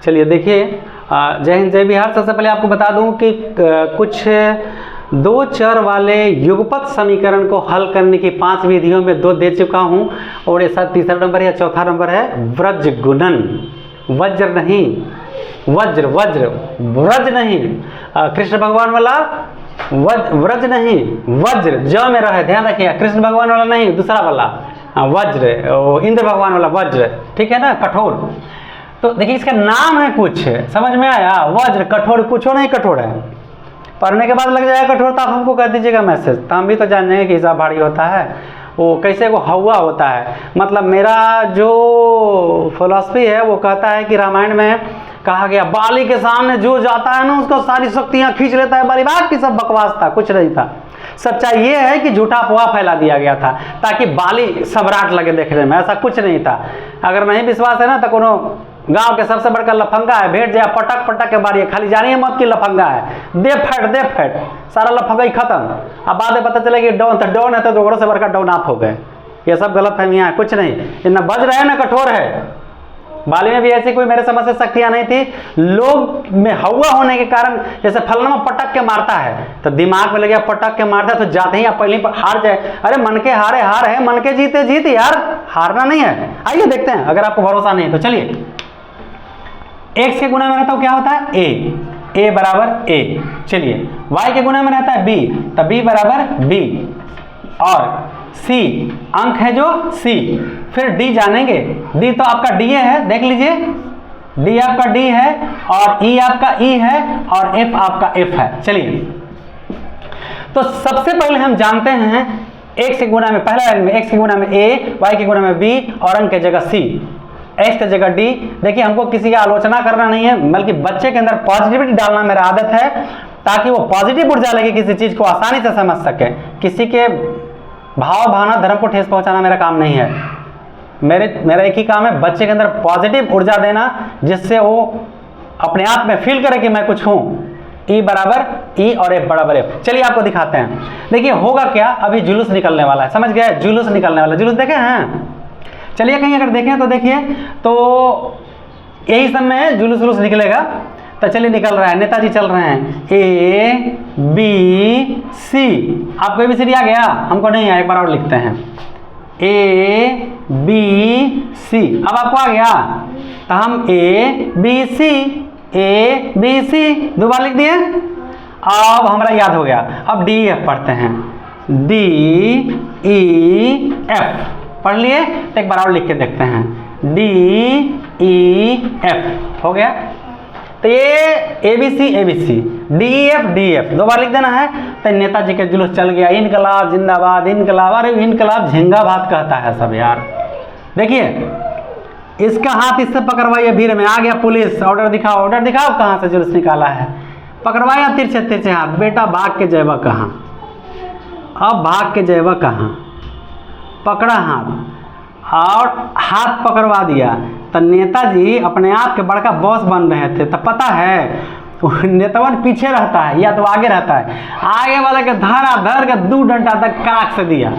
चलिए देखिए, जय हिंद जय बिहार। सबसे पहले आपको बता दूं कि कुछ दो चर वाले युगपत समीकरण को हल करने की 5 विधियों में 2 दे चुका हूं, और ऐसा तीसरा नंबर या चौथा नंबर है व्रज गुणन। वज्र नहीं, वज्र वज्र, व्रज नहीं, कृष्ण भगवान वाला व्रज नहीं, वज्र ज में रहे, ध्यान रखिए, कृष्ण भगवान वाला नहीं, दूसरा वाला वज्र, इंद्र भगवान वाला वज्र, ठीक है ना, कठोर। तो देखिए इसका नाम है कुछ, समझ में आया, वज्र कठोर, कुछ नहीं कठोर है, पढ़ने के बाद लग जाएगा कठोर तो आप हमको कर दीजिएगा मैसेज, तो हम भी तो जान जाएंगे कि हिसाब भारी होता है, वो कैसे वो हवा होता है। मतलब मेरा जो फिलॉसफी है वो कहता है कि रामायण में कहा गया बाली के सामने जो जाता है ना उसको सारी शक्तियां खींच लेता है, बाली बात की सब बकवास था, कुछ नहीं था। सच्चाई ये है कि झूठा अफवाह फैला दिया गया था ताकि बाली सम्राट लगे देखने में, ऐसा कुछ नहीं था। अगर नहीं विश्वास है ना तो कोनो गांव के सबसे बड़का लफंगा है, भेंट जाए पटक पटक के बारी, खाली जानिए मत कि लफंगा है, दे फैट सारा लफंगा ही खत्म। अब बाद में पता चले कि डॉन, तो डॉन है तो दोगरों से बड़का डॉन आप हो गए। ये सब गलत फहमियाँ है, कुछ नहीं, ये न वज्र है न कठोर है। बाली में भी ऐसी कोई मेरे समझ से शक्तियां नहीं थी, लोग में हवा होने के कारण, जैसे फलना पटक के मारता है तो दिमाग में लगे पटक के मारता है तो जाते ही आप पहले हार जाए। अरे मन के हारे हार है, मन के जीते जीत यार, हारना नहीं है। आइए देखते हैं, अगर आपको भरोसा नहीं है तो चलिए। x के गुणा में रहता है क्या होता है a बराबर a। चलिए y के गुणा में रहता है b, तो b बराबर b, और c अंक है जो c, फिर d जानेंगे, d तो आपका da है, देख लीजिए d आपका d है, और e आपका e है, और f आपका f है। चलिए तो सबसे पहले हम जानते हैं x के गुणा में, पहला लाइन में x के गुणा में a, y के गुणा में b, और अंक की जगह c, x की जगह d। देखिए हमको किसी की आलोचना करना नहीं है, बल्कि बच्चे के अंदर पॉजिटिविटी डालना मेरा आदत है, ताकि वो पॉजिटिव ऊर्जा लेके किसी चीज को आसानी से समझ सके। किसी के भाव भावना धर्म को ठेस पहुंचाना मेरा काम नहीं है। मेरा एक ही काम है, बच्चे के अंदर पॉजिटिव ऊर्जा देना, जिससे वो अपने आप में फील करे कि मैं कुछ हूं। E बराबर E और F बराबर F। चलिए आपको दिखाते हैं। देखिए होगा क्या, अभी जुलूस निकलने वाला है, समझ गए, जुलूस निकलने वाला, जुलूस देखे हैं। चलिए कहीं अगर देखें तो देखिए, तो यही समय जुलूस निकलेगा। तो चलिए निकल रहा है, नेताजी चल रहे हैं, A B C। आपको ABCD आ गया, हमको नहीं आया, एक बार और लिखते हैं, A B C। अब आपको आ गया तो हम A B C 2 बार लिख दिए। अब हमारा याद हो गया, अब D F पढ़ते हैं, D E F पढ़ लिए, तो एक बार और लिख के देखते हैं, D E F हो गया। तो ये ABC D E F 2 बार लिख देना है। तो नेताजी के जुलूस चल गया, इनकलाब जिंदाबाद, इनकलाब, अरे इनकलाब झिंगा भात कहता है सब यार। देखिए इसका हाथ इससे पकड़वाइए, भीड़ में आ गया पुलिस, ऑर्डर दिखाओ, ऑर्डर दिखाओ, कहाँ से जुलूस निकाला है, पकड़वाया तिरछे हाथ, बेटा भाग के जयवा कहाँ, अब भाग के जयवा कहाँ, पकड़ा हाथ और हाथ पकड़वा दिया। तो नेताजी अपने आप के बड़का बॉस बन रहे थे, तो पता है नेतावन पीछे रहता है या तो आगे रहता है, आगे वाला के धर के 2 डंडा तक काक से दिया,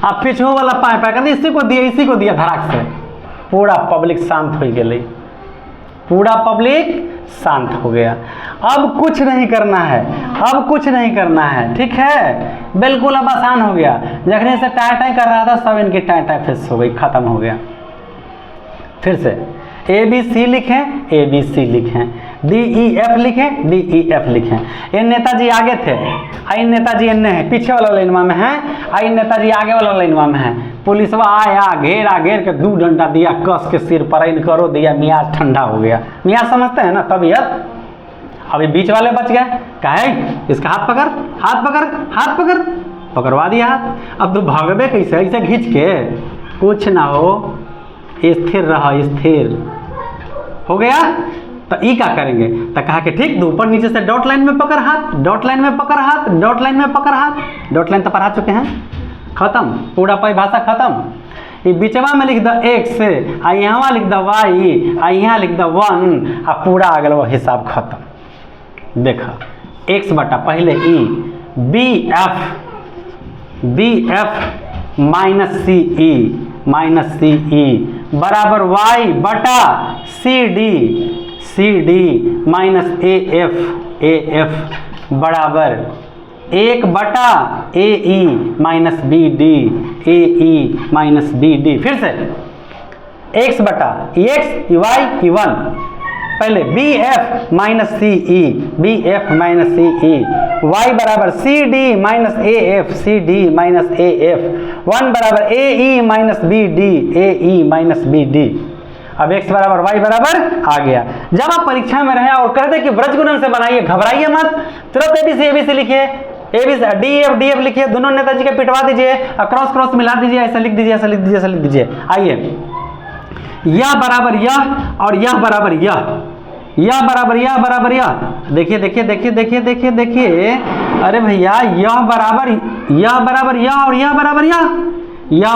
अब पीछे वाला पाए कर इसी को दिया धड़ाक से। पूरा पब्लिक शांत हो गई, पूरा पब्लिक शांत हो गया। अब कुछ नहीं करना है, अब कुछ नहीं करना है, ठीक है, बिल्कुल अब आसान हो गया। जखने से टाई कर रहा था सब इनकी टाई फिस हो गई, खत्म हो गया। फिर से ABC लिखें, ABC लिखें, DEF लिखें, DEF लिखें। ये नेताजी आगे थे, आई नेताजी इन्ने है, पीछे वाला लाइनवा में है, आई नेताजी आगे वाला लाइनवा में है। पुलिसवा आया, घेर के 2 डंडा दिया, कस के सिर पर इन करो दिया, मियाज ठंडा हो गया। मियाज समझते हैं ना, तबीयत। अभी बीच वाले बच गए, कहे इसका हाथ पकड़, पकड़वा दिया हाथ। अब तू भागबे कैसे, ऐसे खींच के, कुछ ना हो, स्थिर रहा, स्थिर हो गया। तो ई क्या करेंगे, तो कहा कि ठीक, ऊपर नीचे से डॉट लाइन में पकड़ हाथ, डॉट लाइन में पकड़ हाथ, डॉट लाइन में पकड़ हाथ, डॉट लाइन तो पढ़ा चुके हैं, खत्म, पूरा परिभाषा खत्म। ये बीचवा में लिख दो x, आ यहाँ लिख दो y, आ यहाँ लिख दो 1, आ पूरा अगल वो हिसाब खत्म। देखा x बटा पहले e, BF माइनस CE बराबर y बटा CD C D minus A F बराबर 1/, A E minus B D, A E minus B D. फिर से x बटा एक्स वाई 1, पहले बी एफ माइनस सी ई, बी एफ माइनस सी E, y बराबर C D minus A F, C D minus A F, 1 बराबर A E minus B D, A E minus B D. अब x बराबर y बराबर आ गया। जब आप परीक्षा में रहे और कहते कि व्रज गुणन से बनाइए, घबराइए मत, तुरंत एबीसी लिखिए, डी एफ लिखिए, दोनों नेताजी के पिटवा दीजिए, क्रॉस क्रॉस मिला दीजिए, ऐसा लिख दीजिए, ऐसा लिख दीजिए, ऐसा लिख दीजिए। आइए, यह बराबर यह और यह बराबर यह बराबर यह बराबर यह, देखिए देखिए देखिए देखिए देखिए देखिए, अरे भैया यह बराबर यह और यह बराबर यह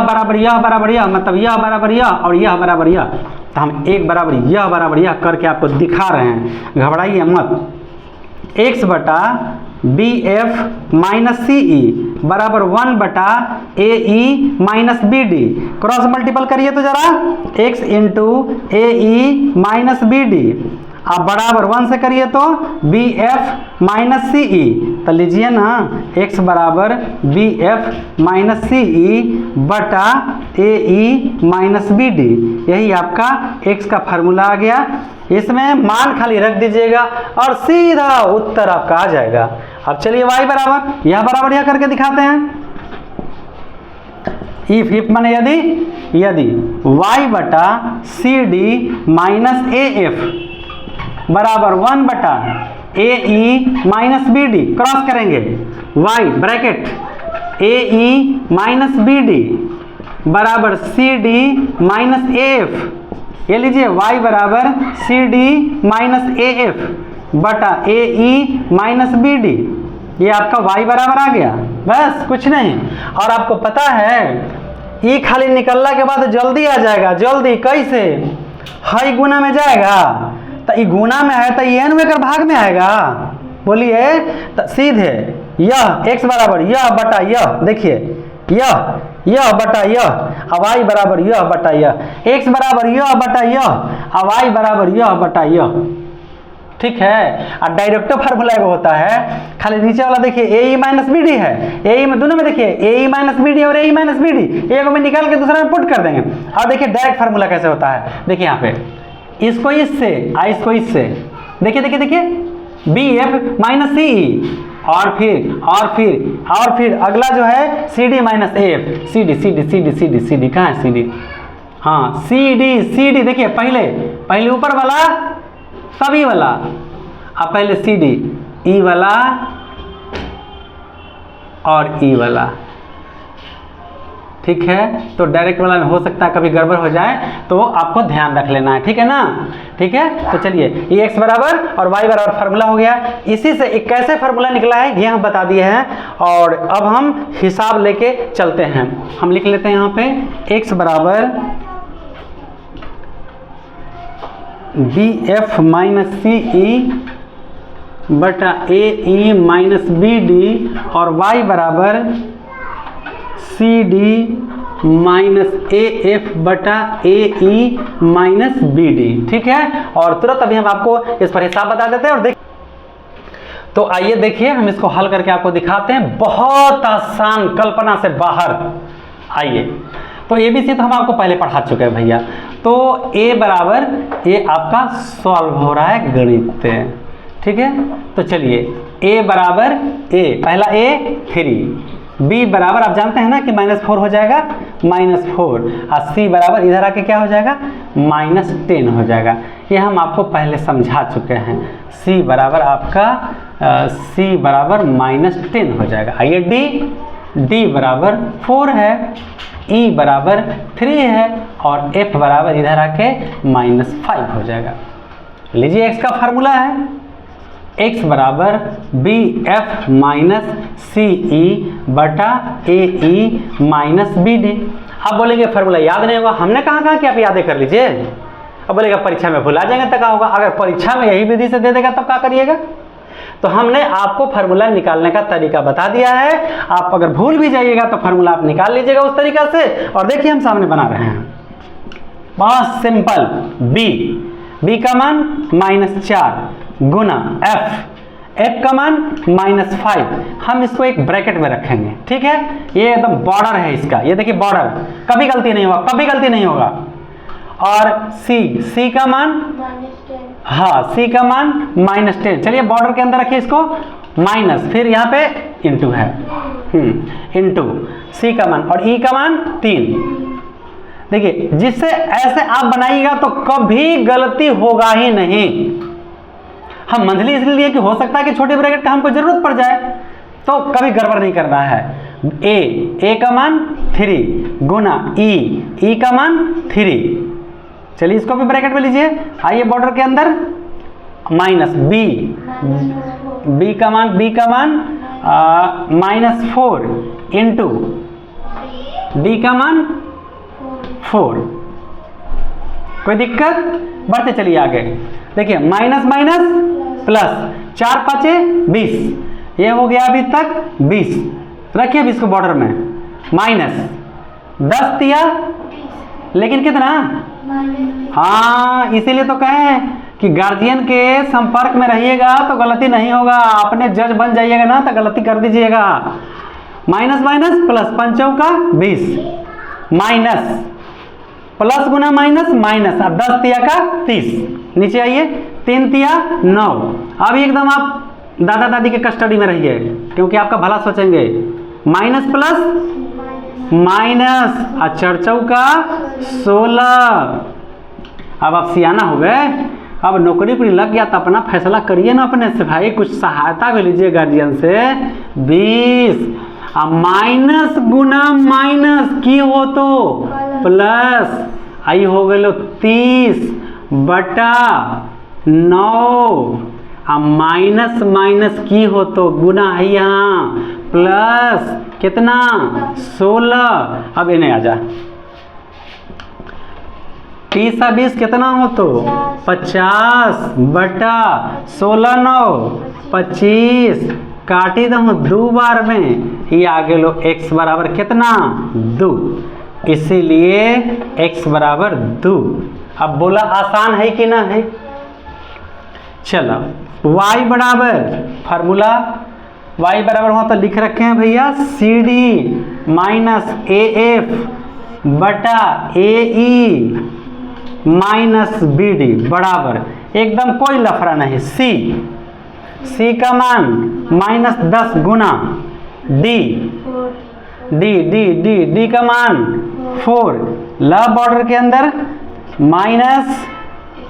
बराबर यह, मतलब यह बराबर यह और यह बराबर यह। तो हम एक बराबर यह करके आपको दिखा रहे हैं, घबराइए मत। x बटा बी एफ माइनस सी ई बराबर 1 बटा ए ई minus B D, cross multiple करिए तो जरा, x into a E minus B d, आप बराबर 1 से करिए तो बी एफ माइनस सी ई, तो लीजिए ना x बराबर बी एफ माइनस सी ई बटा ए ई माइनस बी डी, यही आपका x का फार्मूला आ गया। इसमें मान खाली रख दीजिएगा और सीधा उत्तर आपका आ जाएगा। अब चलिए y बराबर यह करके दिखाते हैं। इफ माने यदि y बटा C D minus A F बराबर 1 बटा ए ई माइनस बी डी, क्रॉस करेंगे, y bracket A E minus B D बराबर C D minus A F, ये लीजिए y बराबर C D minus A F बटा ए ई माइनस बी डी, ये आपका y बराबर आ गया, बस कुछ नहीं। और आपको पता है ई खाली निकलने के बाद जल्दी आ जाएगा, जल्दी कैसे, हाई गुना में जाएगा, तो ई गुना में है तो एन में कर भाग में आएगा, बोलिए, तो सीधे यह x बराबर यह बटा यह, देखिए यह बटा यह, अब y बराबर यह बटा यह, x बराबर यह बटा यह, अब y बराबर यह बटा यह, ठीक है। और डायरेक्ट फार्मूला एगो होता है, खाली नीचे वाला देखिए ए ई माइनस बी डी है, ए ई में दोनों में देखिए ए ई माइनस बी डी और ए ई माइनस बी डी, एक में निकाल के दूसरा में पुट कर देंगे। और देखिए डायरेक्ट फार्मूला कैसे होता है, देखिए यहाँ पे इसको इससे इसको इससे, देखिए देखिए देखिए बी एफ माइनस सी ई, और फिर अगला जो है C D minus A F, C D कहाँ है सी डी, हाँ सी डी, देखिए पहले ऊपर वाला तब ई वाला, अब पहले सी डी, ई वाला और ई वाला, ठीक है। तो डायरेक्ट वाला में हो सकता है कभी गड़बड़ हो जाए, तो आपको ध्यान रख लेना है, ठीक है ना, ठीक है। तो चलिए ये x बराबर और y बराबर फार्मूला हो गया, इसी से एक कैसे फार्मूला निकला है ये हम बता दिए हैं। और अब हम हिसाब लेके चलते हैं, हम लिख लेते हैं यहाँ पे x बराबर बी एफ माइनस सी ई बटा ए ई माइनस बी डी, और y बराबर C D minus A F बटा ए ई माइनस बी डी, ठीक है। और तुरंत अभी हम आपको इस पर हिसाब बता देते हैं और तो आइए देखिए हम इसको हल करके आपको दिखाते हैं, बहुत आसान, कल्पना से बाहर। आइए, तो ABC तो हम आपको पहले पढ़ा चुके हैं भैया। तो A बराबर, ये आपका सॉल्व हो रहा है गणित, ठीक है। तो चलिए A बराबर A, पहला A 3, B बराबर आप जानते हैं ना कि -4 हो जाएगा, -4, और C बराबर इधर आके क्या हो जाएगा, -10 हो जाएगा। ये हम आपको पहले समझा चुके हैं। C बराबर आपका C बराबर -10 हो जाएगा। आइए D बराबर 4 है, E बराबर 3 है, और F बराबर इधर आके -5 हो जाएगा। लीजिए x का फार्मूला है, x बराबर बी एफ माइनस सी ई बटा ए ई माइनस बी डी। आप बोलेंगे फार्मूला याद नहीं होगा, हमने कहा कि आप यादें कर लीजिए। अब बोलेगा परीक्षा में भुला जाएंगे तो क्या होगा, अगर परीक्षा में यही विधि से दे देगा तब क्या करिएगा। तो हमने आपको फार्मूला निकालने का तरीका बता दिया है, आप अगर भूल भी जाइएगा तो फार्मूला आप निकाल लीजिएगा उस तरीका से। और देखिए हम सामने बना रहे हैं, बहुत सिंपल, बी का मान -4 गुना एफ का मान -5। हम इसको एक ब्रैकेट में रखेंगे, ठीक है। ये एकदम बॉर्डर है इसका, ये देखिए बॉर्डर, कभी गलती नहीं होगा, कभी गलती नहीं होगा। और सी का मान हाँ सी का मान -10। चलिए बॉर्डर के अंदर रखिए इसको माइनस, फिर यहाँ पे इंटू है इंटू सी का मान और ई का मान 3। देखिए जिससे ऐसे आप बनाइएगा तो कभी गलती होगा ही नहीं। हम मंथली इसलिए कि हो सकता है कि छोटे ब्रैकेट का हमको जरूरत पड़ जाए, तो कभी गड़बड़ नहीं करना है। ए का मान 3 गुना ई का मान 3। चलिए इसको भी ब्रैकेट में लीजिए। आइए बॉर्डर के अंदर माइनस बी का मान -4 इंटू डी का मान 4। कोई दिक्कत? बढ़ते चलिए आगे। देखिए माइनस प्लस 4 5 20, ये हो गया अभी तक 20। रखिए अभी इसको बॉर्डर में माइनस 10 दिया, लेकिन कितना? हाँ इसीलिए तो कहें कि गार्जियन के संपर्क में रहिएगा तो गलती नहीं होगा। अपने जज बन जाइएगा ना तो गलती कर दीजिएगा। माइनस प्लस 5 का 20 माइनस प्लस गुना माइनस और 10 तिया का 30। नीचे आइए 3 तिया 9। अभी एकदम आप दादा दादी के कस्टडी में रहिए क्योंकि आपका भला सोचेंगे। माइनस प्लस माइनस और 4 चौका 16। अब आप सियाना हो गए, अब नौकरी पर लग गया तो अपना फैसला करिए ना अपने से भाई, कुछ सहायता भी लीजिए गार्जियन से। 20 माइनस गुना माइनस की हो तो प्लस, आई हो गए 30 बटा 9। माइनस माइनस की हो तो गुना है यहाँ प्लस कितना 16। अब इन्हें आ जा 30 और 20 कितना हो तो 50 बटा 16 9 25 काटी दो 2 बार में। ये आगे लो x बराबर कितना 2, इसीलिए x बराबर 2। अब बोला आसान है कि ना है? चलो y बराबर फार्मूला y बराबर हो तो लिख रखे हैं भैया CD माइनस AF बटा AE माइनस BD बराबर, एकदम कोई लफड़ा नहीं। C का मान -10 गुना D का मान 4। ला बॉर्डर के अंदर माइनस,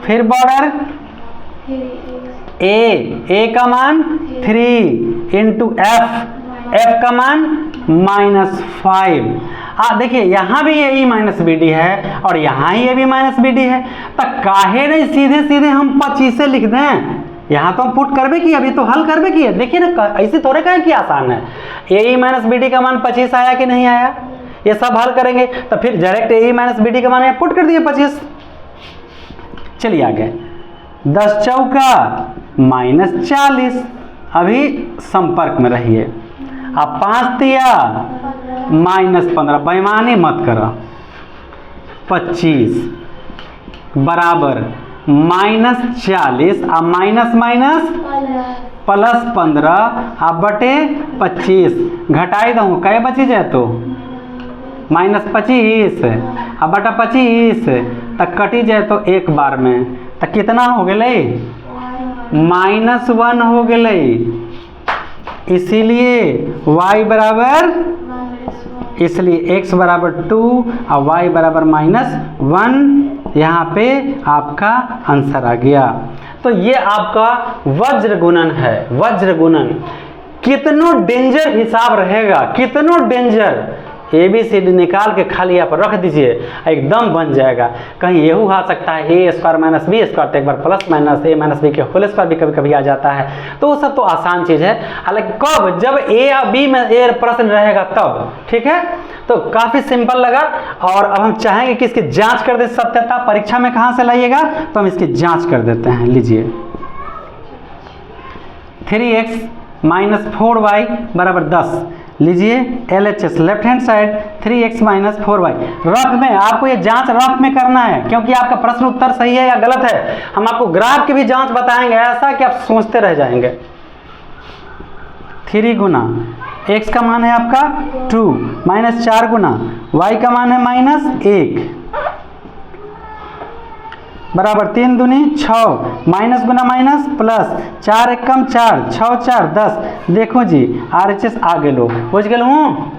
फिर बॉर्डर A का मान 3 इंटू F का मान -5। देखिए यहाँ भी ये माइनस BD है और यहाँ ही ये भी माइनस BD है, तो काहे नहीं सीधे सीधे हम 25 से लिख दें। यहाँ तो हम पुट करबे की, अभी तो हल करबे की है। देखिए ना ऐसे थोड़े कहें कि आसान है। ए माइनस BD का मान 25 आया कि नहीं आया, ये सब हल करेंगे तो फिर डायरेक्ट ए माइनस BD का मान यहाँ पुट कर दिए 25। चलिए आगे 10 चौका -40। अभी संपर्क में रहिए। अब 5 दिया -15, बेईमानी मत करो। 25 बराबर -40 अब माइनस प्लस 15 अब बटे 25। घटाई दो कै बची जाए तो -25 अब बटा 25 तक कटी जाए तो एक बार में तो कितना हो गए -1 हो गए। इसीलिए y बराबर, इसलिए x बराबर 2 और y बराबर -1। यहाँ पे आपका आंसर आ गया। तो ये आपका वज्र गुणन है। वज्र गुणन कितनो डेंजर हिसाब रहेगा, कितनो डेंजर। ABCD निकाल के खाली आप रख दीजिए, एकदम बन जाएगा। कहीं ये आ सकता है a² - b² तो एक बार प्लस माइनस a - b के होल स्क्वायर भी कभी कभी आ जाता है। तो वो सब तो आसान चीज़ है, हालांकि कब जब a या b में ए प्रश्न रहेगा तब, ठीक है। तो काफ़ी सिंपल लगा और अब हम चाहेंगे कि इसकी जांच कर दे सत्यता। परीक्षा में कहाँ से लाइएगा तो हम इसकी जांच कर देते हैं। लीजिए 3x - 4y बराबर 10। लीजिए LHS left hand side 3x minus 4y। Rough में आपको ये जांच रफ में करना है, क्योंकि आपका प्रश्न उत्तर सही है या गलत है। हम आपको ग्राफ की भी जांच बताएंगे, ऐसा कि आप सोचते रह जाएंगे। 3 गुना x का मान है आपका 2 माइनस 4 गुना y का मान है -1 बराबर 3 दूनी 6 माइनस गुना माइनस प्लस 4 एकम 4 6 4 10। देखो जी RHS आगे लो बुझ गए हूँ।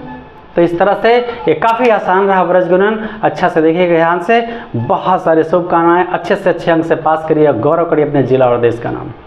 तो इस तरह से ये काफ़ी आसान रहा ब्रज गुणन। अच्छा से देखिएगा ध्यान से। बहुत सारे शुभकामनाएं, अच्छे से अच्छे अंक से पास करिए, गौरव करिए अपने जिला और देश का नाम।